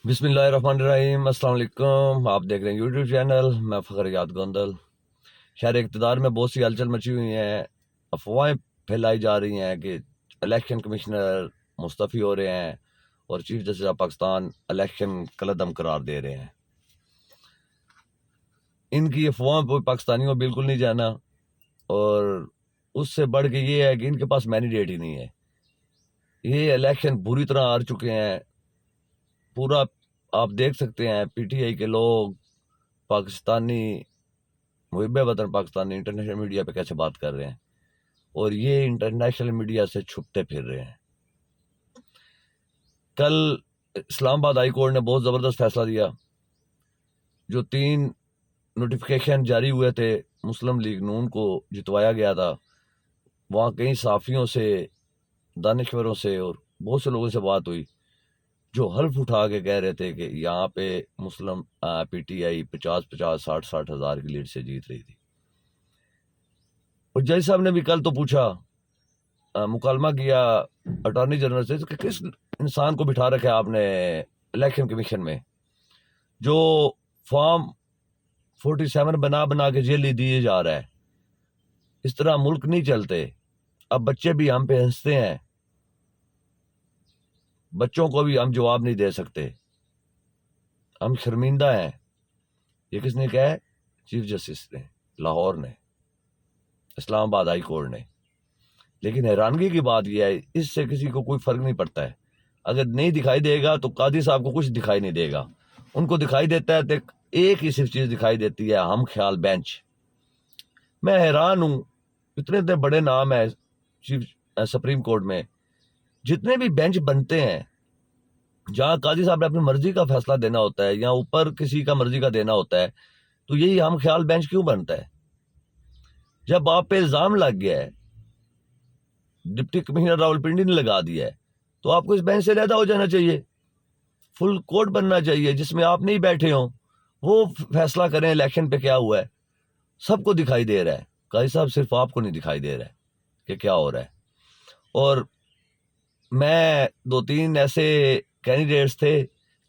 بسم اللہ الرحمن الرحیم، السلام علیکم۔ آپ دیکھ رہے ہیں یوٹیوب چینل، میں فخر یاد گوندل۔ شہر اقتدار میں بہت سی ہلچل مچی ہوئی ہیں، افواہیں پھیلائی جا رہی ہیں کہ الیکشن کمشنر مستعفی ہو رہے ہیں اور چیف جسٹس آف پاکستان الیکشن کالعدم قرار دے رہے ہیں۔ ان کی افواہیں پہ پاکستانیوں کو بالکل نہیں جانا، اور اس سے بڑھ کے یہ ہے کہ ان کے پاس مینڈیٹ ہی نہیں ہے۔ یہ الیکشن بری طرح ہار چکے ہیں۔ پورا آپ دیکھ سکتے ہیں پی ٹی آئی کے لوگ، پاکستانی محب وطن پاکستانی انٹرنیشنل میڈیا پہ کیسے بات کر رہے ہیں، اور یہ انٹرنیشنل میڈیا سے چھپتے پھر رہے ہیں۔ کل اسلام آباد ہائی کورٹ نے بہت زبردست فیصلہ دیا۔ جو 3 نوٹیفیکیشن جاری ہوئے تھے، مسلم لیگ نون کو جتوایا گیا تھا، وہاں کئی صحافیوں سے، دانشوروں سے اور بہت سے لوگوں سے بات ہوئی جو حلف اٹھا کے کہہ رہے تھے کہ یہاں پہ مسلم پی ٹی آئی 50 60 ہزار کی لیڈ سے جیت رہی تھی۔ اور جج صاحب نے بھی کل تو پوچھا، مکالمہ کیا اٹارنی جنرل سے کہ کس انسان کو بٹھا رکھا ہے آپ نے الیکشن کمیشن میں، جو فارم 47 بنا کے جیل دیے جا رہا ہے۔ اس طرح ملک نہیں چلتے۔ اب بچے بھی ہم پہ ہنستے ہیں، بچوں کو بھی ہم جواب نہیں دے سکتے، ہم شرمندہ ہیں۔ یہ کس نے کہا ہے؟ چیف جسٹس نے، لاہور نے، اسلام آباد ہائی کورٹ نے۔ لیکن حیرانگی کی بات یہ ہے، اس سے کسی کو کوئی فرق نہیں پڑتا ہے۔ اگر نہیں دکھائی دے گا تو قاضی صاحب کو کچھ دکھائی نہیں دے گا، ان کو دکھائی دیتا ہے تو ایک ہی صرف چیز دکھائی دیتی ہے، ہم خیال بینچ۔ میں حیران ہوں، اتنے بڑے نام ہے چیف سپریم کورٹ میں، جتنے بھی بینچ بنتے ہیں جہاں قاضی صاحب نے اپنی مرضی کا فیصلہ دینا ہوتا ہے یا اوپر کسی کا مرضی کا دینا ہوتا ہے، تو یہی ہم خیال بینچ کیوں بنتا ہے؟ جب آپ پہ الزام لگ گیا ہے، ڈپٹی کمشنر راولپنڈی نے لگا دیا ہے، تو آپ کو اس بینچ سے علیحدہ ہو جانا چاہیے، فل کورٹ بننا چاہیے جس میں آپ نہیں بیٹھے ہوں، وہ فیصلہ کریں الیکشن پہ کیا ہوا ہے۔ سب کو دکھائی دے رہا ہے، قاضی صاحب صرف آپ کو نہیں دکھائی دے رہا ہے کہ کیا ہو رہا ہے۔ اور میں 2-3 ایسے کینڈیڈیٹس تھے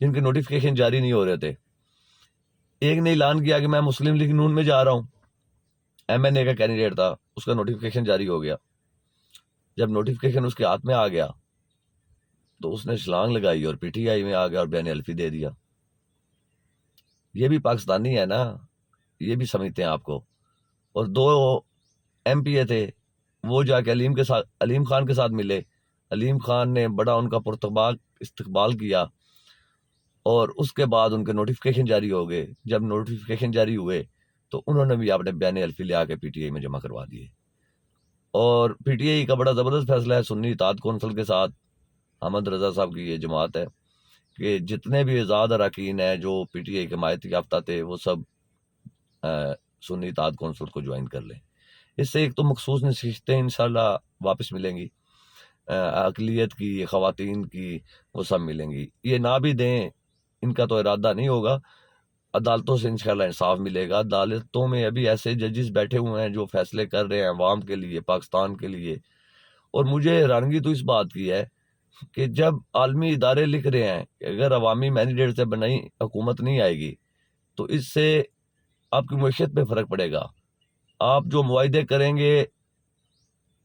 جن کے نوٹیفیکیشن جاری نہیں ہو رہے تھے۔ ایک نے اعلان کیا کہ میں مسلم لیگ نون میں جا رہا ہوں، ایم این اے کا کینڈیڈیٹ تھا، اس کا نوٹیفیکیشن جاری ہو گیا۔ جب نوٹیفیکیشن اس کے ہاتھ میں آ گیا تو اس نے چھلانگ لگائی اور پی ٹی آئی میں آ گیا اور بیان حلفی دے دیا۔ یہ بھی پاکستانی ہے نا، یہ بھی سمجھتے ہیں آپ کو۔ اور 2 ایم پی اے تھے، وہ جا کے علیم خان کے ساتھ ملے، علیم خان نے بڑا ان کا پرتباک استقبال کیا، اور اس کے بعد ان کے نوٹیفیکیشن جاری ہو گئے۔ جب نوٹیفیکیشن جاری ہوئے تو انہوں نے بھی اپنے بیان حلفی لے آ کے پی ٹی آئی میں جمع کروا دیے۔ اور پی ٹی آئی کا بڑا زبردست فیصلہ ہے، سنی اتحاد کونسل کے ساتھ احمد رضا صاحب کی یہ جماعت ہے کہ جتنے بھی آزاد اراکین ہیں جو پی ٹی آئی کے حمایت یافتہ تھے، وہ سب سنی اتحاد کونسل کو جوائن کر لیں۔ اس سے ایک تو مخصوص نشستیں انشاءاللہ واپس ملیں گی، اقلیت کی، خواتین کی، وہ سب ملیں گی۔ یہ نہ بھی دیں، ان کا تو ارادہ نہیں ہوگا، عدالتوں سے انشاءاللہ انصاف ملے گا۔ عدالتوں میں ابھی ایسے ججز بیٹھے ہوئے ہیں جو فیصلے کر رہے ہیں عوام کے لیے، پاکستان کے لیے۔ اور مجھے حیرانگی تو اس بات کی ہے کہ جب عالمی ادارے لکھ رہے ہیں کہ اگر عوامی مینڈیٹ سے بنائی حکومت نہیں آئے گی تو اس سے آپ کی معیشت پہ فرق پڑے گا، آپ جو معاہدے کریں گے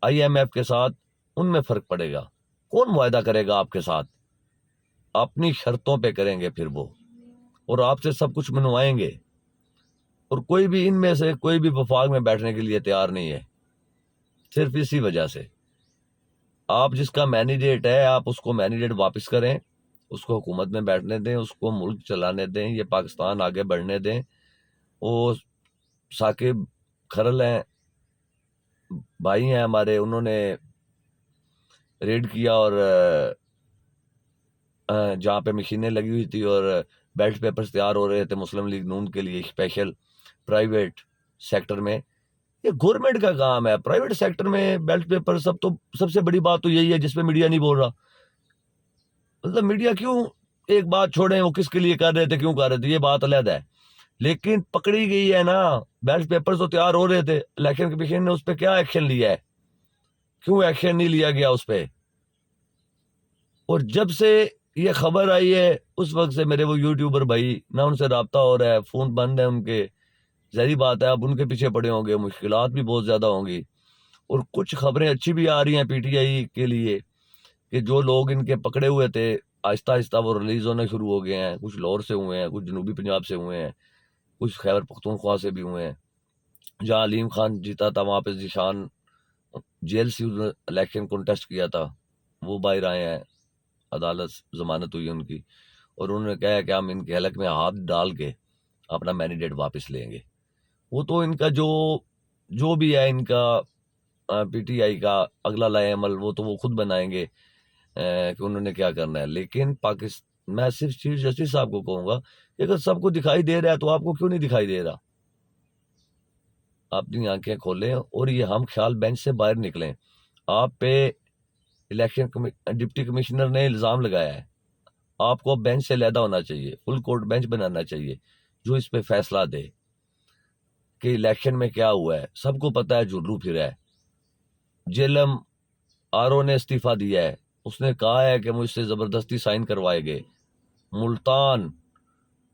آئی ایم ایف کے ساتھ ان میں فرق پڑے گا۔ کون معاہدہ کرے گا آپ کے ساتھ؟ اپنی شرطوں پہ کریں گے پھر وہ، اور آپ سے سب کچھ منوائیں گے، اور کوئی بھی ان میں سے کوئی بھی وفاق میں بیٹھنے کے لیے تیار نہیں ہے۔ صرف اسی وجہ سے آپ جس کا مینڈیٹ ہے، آپ اس کو مینڈیٹ واپس کریں، اس کو حکومت میں بیٹھنے دیں، اس کو ملک چلانے دیں، یہ پاکستان آگے بڑھنے دیں۔ وہ ثاقب کھرل ہیں، بھائی ہیں ہمارے، انہوں نے ریڈ کیا اور جہاں پہ مشینیں لگی ہوئی تھی اور بیلٹ پیپرز تیار ہو رہے تھے مسلم لیگ نون کے لیے اسپیشل پرائیویٹ سیکٹر میں، یہ گورنمنٹ کا کام ہے۔ پرائیویٹ سیکٹر میں بیلٹ پیپر سب سے بڑی بات تو یہی ہے جس پہ میڈیا نہیں بول رہا۔ مطلب میڈیا کیوں ایک بات چھوڑیں، وہ کس کے لیے کر رہے تھے، کیوں کر رہے تھے، یہ بات علیحدہ ہے، لیکن پکڑی گئی ہے نا۔ بیلٹ پیپر تو تیار ہو رہے تھے، الیکشن کمیشن نے اس پہ کیا ایکشن لیا ہے؟ کیوں ایکشن نہیں لیا گیا اس پہ؟ اور جب سے یہ خبر آئی ہے اس وقت سے میرے وہ یوٹیوبر بھائی نہ ان سے رابطہ ہو رہا ہے، فون بند ہے ان کے. ظاہری بات ہے اب ان کے پیچھے پڑے ہوں گے، مشکلات بھی بہت زیادہ ہوں گی. اور کچھ خبریں اچھی بھی آ رہی ہیں پی ٹی آئی کے لیے کہ جو لوگ ان کے پکڑے ہوئے تھے آہستہ آہستہ وہ ریلیز ہونے شروع ہو گئے ہیں. کچھ لاہور سے ہوئے ہیں، کچھ جنوبی پنجاب سے ہوئے ہیں، کچھ خیبر پختونخوا سے بھی ہوئے ہیں. جہاں علیم خان جیتا تھا وہاں پہ ذیشان جیل سے الیکشن کنٹیسٹ کیا تھا، وہ باہر آئے ہیں، عدالت ضمانت ہوئی ان کی، اور انہوں نے کہا کہ ہم ان کے حلق میں ہاتھ ڈال کے اپنا مینڈیٹ واپس لیں گے. وہ تو ان کا جو بھی ہے ان کا پی ٹی آئی کا اگلا لائے عمل وہ تو وہ خود بنائیں گے کہ انہوں نے کیا کرنا ہے. لیکن میں صرف چیف جسٹس صاحب کو کہوں گا کہ اگر سب کو دکھائی دے رہا ہے تو آپ کو کیوں نہیں دکھائی دے رہا؟ اپنی آنکھیں کھولیں اور یہ ہم خیال بینچ سے باہر نکلیں. آپ پہ الیکشن ڈپٹی کمشنر نے الزام لگایا ہے، آپ کو بینچ سے علیحدہ ہونا چاہیے، فل کورٹ بینچ بنانا چاہیے جو اس پہ فیصلہ دے کہ الیکشن میں کیا ہوا ہے. سب کو پتا ہے جھرو پھرا ہے. جیلم آر او نے استعفیٰ دیا ہے، اس نے کہا ہے کہ مجھ سے زبردستی سائن کروائے گئے. ملتان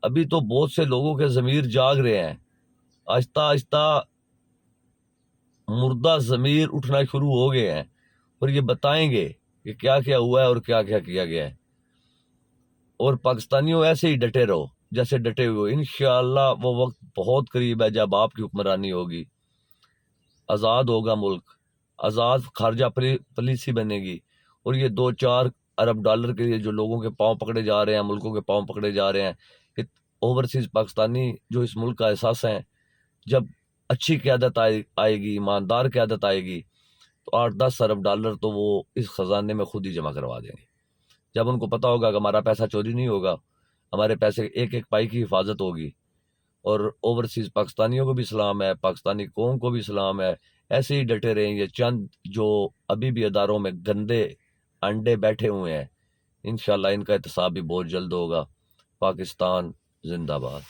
ابھی تو بہت سے لوگوں کے ضمیر جاگ رہے ہیں، آہستہ آہستہ مردہ ضمیر اٹھنا شروع ہو گئے ہیں اور یہ بتائیں گے کہ کیا کیا ہوا ہے اور کیا کیا کیا گیا ہے. اور پاکستانیوں ایسے ہی ڈٹے رہو جیسے ڈٹے ہوئے. انشاءاللہ وہ وقت بہت قریب ہے جب آپ کی حکمرانی ہوگی، آزاد ہوگا ملک، آزاد خارجہ پالیسی بنے گی. اور یہ $2-4 ارب کے لیے جو لوگوں کے پاؤں پکڑے جا رہے ہیں، ملکوں کے پاؤں پکڑے جا رہے ہیں کہ اوورسیز پاکستانی جو اس ملک کا احساس ہیں، جب اچھی قیادت آئے گی، ایماندار قیادت آئے گی تو $8-10 ارب تو وہ اس خزانے میں خود ہی جمع کروا دیں گے. جب ان کو پتا ہوگا کہ ہمارا پیسہ چوری نہیں ہوگا، ہمارے پیسے ایک ایک پائی کی حفاظت ہوگی. اور اوورسیز پاکستانیوں کو بھی سلام ہے، پاکستانی قوم کو بھی سلام ہے. ایسے ہی ڈٹے رہیں. یہ چند جو ابھی بھی اداروں میں گندے انڈے بیٹھے ہوئے ہیں، انشاءاللہ ان کا احتساب بھی بہت جلد ہوگا. پاکستان زندہ باد.